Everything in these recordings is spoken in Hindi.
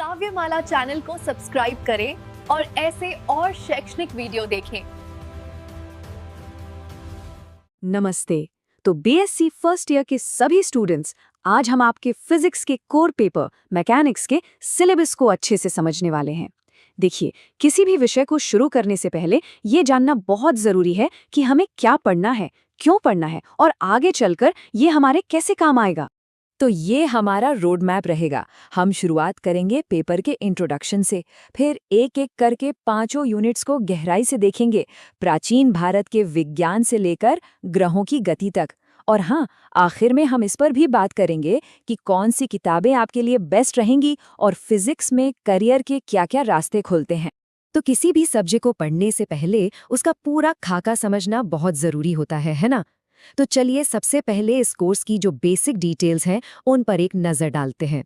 काव्यमाला चैनल को सब्सक्राइब करें और ऐसे और शैक्षणिक वीडियो देखें। नमस्ते। तो बीएससी फर्स्ट ईयर के सभी स्टूडेंट्स, आज हम आपके फिजिक्स के कोर पेपर मैकेनिक्स के सिलेबस को अच्छे से समझने वाले हैं। देखिए, किसी भी विषय को शुरू करने से पहले ये जानना बहुत जरूरी है कि हमें क्या पढ़ना है, क्यों पढ़ना है और आगे चलकर ये हमारे कैसे काम आएगा। तो ये हमारा रोड मैप रहेगा। हम शुरुआत करेंगे पेपर के इंट्रोडक्शन से, फिर एक एक करके पांचों यूनिट्स को गहराई से देखेंगे, प्राचीन भारत के विज्ञान से लेकर ग्रहों की गति तक। और हाँ, आखिर में हम इस पर भी बात करेंगे कि कौन सी किताबें आपके लिए बेस्ट रहेंगी और फिजिक्स में करियर के क्या-क्या रास्ते खुलते हैं। तो किसी भी सब्जेक्ट को पढ़ने से पहले उसका पूरा खाका समझना बहुत जरूरी होता है ना? तो चलिए सबसे पहले इस कोर्स की जो बेसिक डिटेल्स हैं उन पर एक नज़र डालते हैं।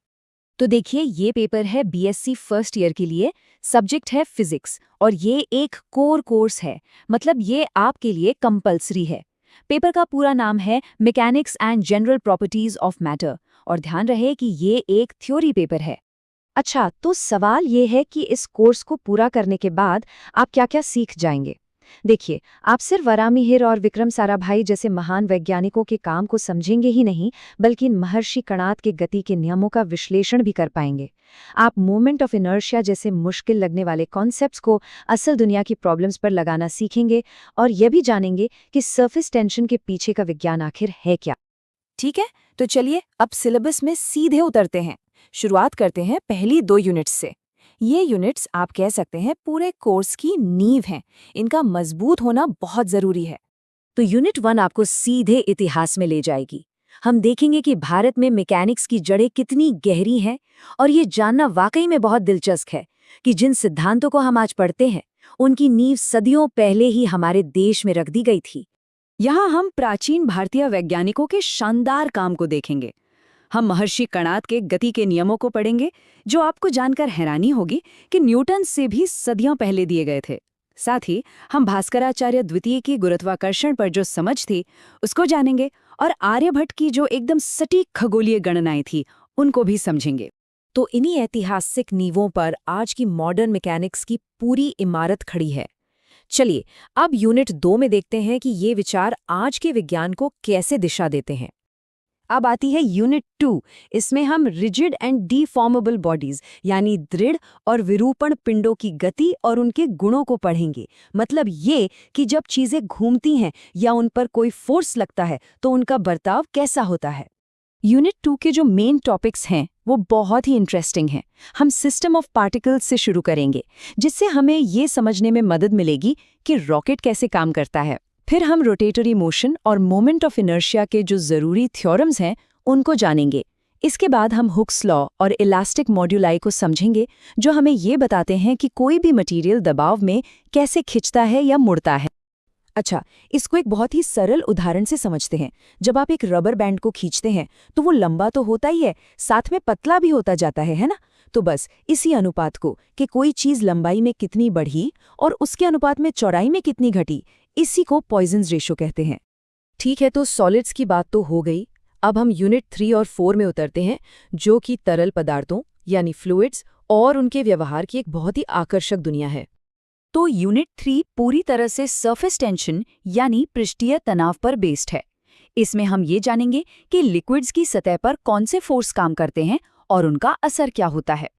तो देखिए, ये पेपर है बीएससी फर्स्ट ईयर के लिए, सब्जेक्ट है फिजिक्स और ये एक कोर कोर्स है, मतलब ये आपके लिए कंपल्सरी है। पेपर का पूरा नाम है mechanics and general properties of matter और ध्यान रहे कि ये एक थ्योरी पेपर है। अच्छा, तो सवाल ये है कि इस कोर्स को पूरा करने के बाद आप क्या-क्या सीख जाएंगे। देखिए, आप सिर्फ वराहमिहिर और विक्रम साराभाई जैसे महान वैज्ञानिकों के काम को समझेंगे ही नहीं, बल्कि महर्षि कणाद के गति के नियमों का विश्लेषण भी कर पाएंगे। आप मोमेंट ऑफ इनर्शिया जैसे मुश्किल लगने वाले कॉन्सेप्ट्स को असल दुनिया की प्रॉब्लम्स पर लगाना सीखेंगे और यह भी जानेंगे कि सरफेस टेंशन के पीछे का विज्ञान आखिर है क्या। ठीक है, तो चलिए अब सिलेबस में सीधे उतरते हैं। शुरुआत करते हैं पहली 2 यूनिट्स से। ये यूनिट्स आप कह सकते हैं पूरे कोर्स की नींव हैं। इनका मजबूत होना बहुत जरूरी है। तो यूनिट 1 आपको सीधे इतिहास में ले जाएगी। हम देखेंगे कि भारत में मैकेनिक्स की जड़ें कितनी गहरी हैं और ये जानना वाकई में बहुत दिलचस्प है कि जिन सिद्धांतों को हम आज पढ़ते हैं उनकी नींव सदियों पहले ही हमारे देश में रख दी गई थी। यहाँ हम प्राचीन भारतीय वैज्ञानिकों के शानदार काम को देखेंगे। हम महर्षि कणाद के गति के नियमों को पढ़ेंगे, जो आपको जानकर हैरानी होगी कि न्यूटन से भी सदियों पहले दिए गए थे। साथ ही हम भास्कराचार्य द्वितीय की गुरुत्वाकर्षण पर जो समझ थी उसको जानेंगे और आर्यभट्ट की जो एकदम सटीक खगोलीय गणनाएं थी उनको भी समझेंगे। तो इन्हीं ऐतिहासिक नींवों पर आज की मॉडर्न मैकेनिक्स की पूरी इमारत खड़ी है। चलिए अब यूनिट 2 में देखते हैं कि ये विचार आज के विज्ञान को कैसे दिशा देते हैं। अब आती है यूनिट 2। इसमें हम रिजिड एंड डिफॉर्मेबल बॉडीज यानी दृढ़ और विरूपण पिंडों की गति और उनके गुणों को पढ़ेंगे। मतलब ये कि जब चीजें घूमती हैं या उन पर कोई फोर्स लगता है तो उनका बर्ताव कैसा होता है। यूनिट 2 के जो मेन टॉपिक्स हैं वो बहुत ही इंटरेस्टिंग हैं। हम सिस्टम ऑफ पार्टिकल्स से शुरू करेंगे, जिससे हमें ये समझने में मदद मिलेगी कि रॉकेट कैसे काम करता है। फिर हम रोटेटरी मोशन और मोमेंट ऑफ इनर्शिया के जो जरूरी थ्योरम्स हैं उनको जानेंगे। इसके बाद हम हुक्स लॉ और इलास्टिक मॉड्यूलाई को समझेंगे, जो हमें ये बताते हैं कि कोई भी मटेरियल दबाव में कैसे खिंचता है या मुड़ता है। अच्छा, इसको एक बहुत ही सरल उदाहरण से समझते हैं। जब आप एक रबर बैंड को खींचते हैं तो वो लंबा तो होता ही है, साथ में पतला भी होता जाता है ना? तो बस इसी अनुपात को कि कोई चीज लंबाई में कितनी बढ़ी और उसके अनुपात में चौड़ाई में कितनी घटी, इसी को पॉइजन्स रेशो कहते हैं। ठीक है, तो सॉलिड्स की बात तो हो गई। अब हम यूनिट 3 और 4 में उतरते हैं, जो कि तरल पदार्थों यानी फ्लूइड्स और उनके व्यवहार की एक बहुत ही आकर्षक दुनिया है। तो यूनिट 3 पूरी तरह से सरफेस टेंशन यानी पृष्ठीय तनाव पर बेस्ड है। इसमें हम ये जानेंगे कि लिक्विड्स की सतह पर कौन से फोर्स काम करते हैं और उनका असर क्या होता है।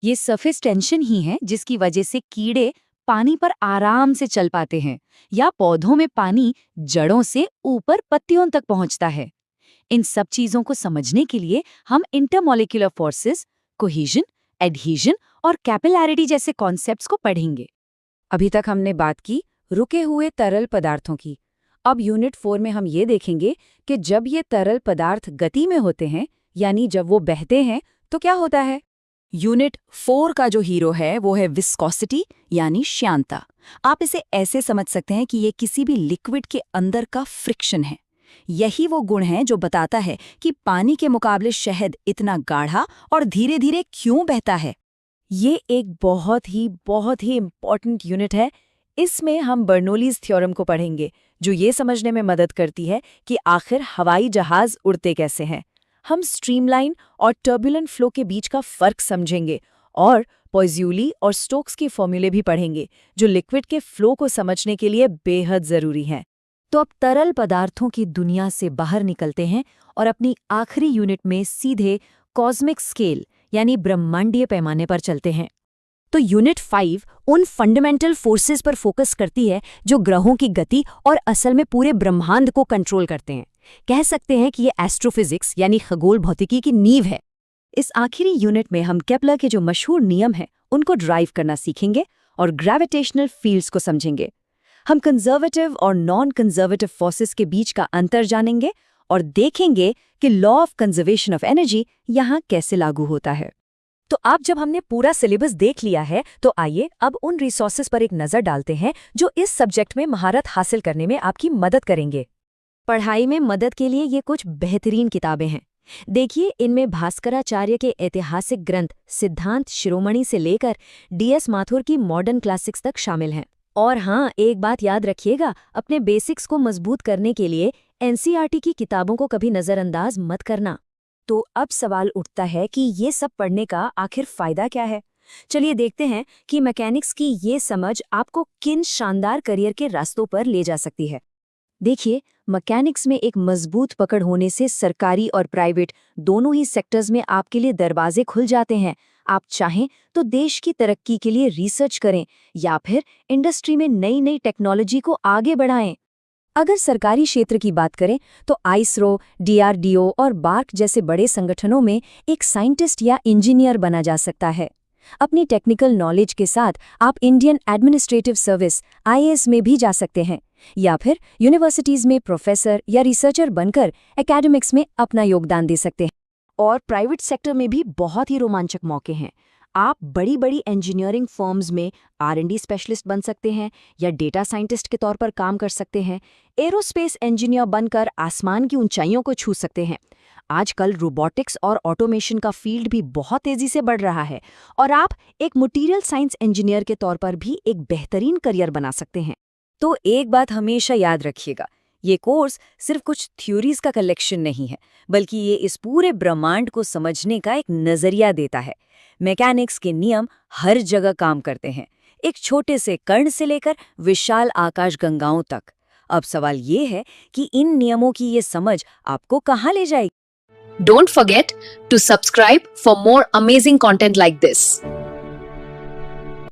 ये सरफेस टेंशन ही है जिसकी वजह से कीड़े पानी पर आराम से चल पाते हैं या पौधों में पानी जड़ों से ऊपर पत्तियों तक पहुंचता है। इन सब चीजों को समझने के लिए हम इंटरमॉलिक्यूलर फोर्सेस, कोहेजन, एडहीजन और कैपिलैरिटी जैसे कॉन्सेप्ट्स को पढ़ेंगे। अभी तक हमने बात की रुके हुए तरल पदार्थों की। अब यूनिट 4 में हम ये देखेंगे कि जब ये तरल पदार्थ गति में होते हैं, यानी जब वो बहते हैं, तो क्या होता है। यूनिट 4 का जो हीरो है वो है विस्कोसिटी यानी श्यानता। आप इसे ऐसे समझ सकते हैं कि ये किसी भी लिक्विड के अंदर का फ्रिक्शन है। यही वो गुण है जो बताता है कि पानी के मुकाबले शहद इतना गाढ़ा और धीरे धीरे क्यों बहता है। ये एक बहुत ही इम्पॉर्टेंट यूनिट है। इसमें हम बर्नौलीज थ्योरम को पढ़ेंगे, जो ये समझने में मदद करती है कि आखिर हवाई जहाज उड़ते कैसे हैं। हम स्ट्रीमलाइन और टर्बुलेंट फ्लो के बीच का फर्क समझेंगे और पॉइज़्यूली और स्टोक्स के फॉर्मूले भी पढ़ेंगे, जो लिक्विड के फ्लो को समझने के लिए बेहद ज़रूरी हैं। तो अब तरल पदार्थों की दुनिया से बाहर निकलते हैं और अपनी आखिरी यूनिट में सीधे कॉस्मिक स्केल यानी ब्रह्मांडीय पैमाने पर चलते हैं। तो यूनिट 5 उन फंडामेंटल फोर्सेस पर फोकस करती है जो ग्रहों की गति और असल में पूरे ब्रह्मांड को कंट्रोल करते हैं। कह सकते हैं कि ये एस्ट्रोफिजिक्स यानी खगोल भौतिकी की नींव है। इस आखिरी यूनिट में हम केपलर के जो मशहूर नियम हैं उनको ड्राइव करना सीखेंगे और ग्रेविटेशनल फील्ड्स को समझेंगे। हम कंजर्वेटिव और नॉन कंजर्वेटिव फोर्सेस के बीच का अंतर जानेंगे और देखेंगे कि law of conservation of energy यहाँ कैसे लागू होता है। तो अब जब हमने पूरा सिलेबस देख लिया है तो आइए अब उन रिसोर्सेज पर एक नज़र डालते हैं जो इस सब्जेक्ट में महारत हासिल करने में आपकी मदद करेंगे। पढ़ाई में मदद के लिए ये कुछ बेहतरीन किताबें हैं। देखिए, इनमें भास्कराचार्य के ऐतिहासिक ग्रंथ सिद्धांत शिरोमणि से लेकर DS माथुर की मॉडर्न क्लासिक्स तक शामिल हैं। और हाँ, एक बात याद रखिएगा, अपने बेसिक्स को मजबूत करने के लिए NCERT की किताबों को कभी नज़रअंदाज मत करना। तो अब सवाल उठता है कि ये सब पढ़ने का आखिर फ़ायदा क्या है? चलिए देखते हैं कि मैकेनिक्स की ये समझ आपको किन शानदार करियर के रास्तों पर ले जा सकती है। देखिए, मैकेनिक्स में एक मजबूत पकड़ होने से सरकारी और प्राइवेट दोनों ही सेक्टर्स में आपके लिए दरवाजे खुल जाते हैं। आप चाहें तो देश की तरक्की के लिए रिसर्च करें या फिर इंडस्ट्री में नई नई टेक्नोलॉजी को आगे बढ़ाएं। अगर सरकारी क्षेत्र की बात करें तो ISRO, DRDO और बार्क जैसे बड़े संगठनों में एक साइंटिस्ट या इंजीनियर बना जा सकता है। अपनी टेक्निकल नॉलेज के साथ आप इंडियन एडमिनिस्ट्रेटिव सर्विस IAS में भी जा सकते हैं या फिर यूनिवर्सिटीज़ में प्रोफेसर या रिसर्चर बनकर एकेडमिक्स में अपना योगदान दे सकते हैं। और प्राइवेट सेक्टर में भी बहुत ही रोमांचक मौके हैं। आप बड़ी बड़ी इंजीनियरिंग फर्म्स में R&D स्पेशलिस्ट बन सकते हैं या डेटा साइंटिस्ट के तौर पर काम कर सकते हैं। एरोस्पेस इंजीनियर बनकर आसमान की ऊंचाइयों को छू सकते हैं। आजकल रोबोटिक्स और ऑटोमेशन का फील्ड भी बहुत तेजी से बढ़ रहा है और आप एक मटीरियल साइंस इंजीनियर के तौर पर भी एक बेहतरीन करियर बना सकते हैं। तो एक बात हमेशा याद रखिएगा, ये कोर्स सिर्फ कुछ थ्योरीज का कलेक्शन नहीं है, बल्कि ये इस पूरे ब्रह्मांड को समझने का एक नजरिया देता है। मैकेनिक्स के नियम हर जगह काम करते हैं, एक छोटे से कण से लेकर विशाल आकाशगंगाओं तक। अब सवाल ये है कि इन नियमों की ये समझ आपको कहाँ ले जाएगी। Don't forget to subscribe for more amazing content like this.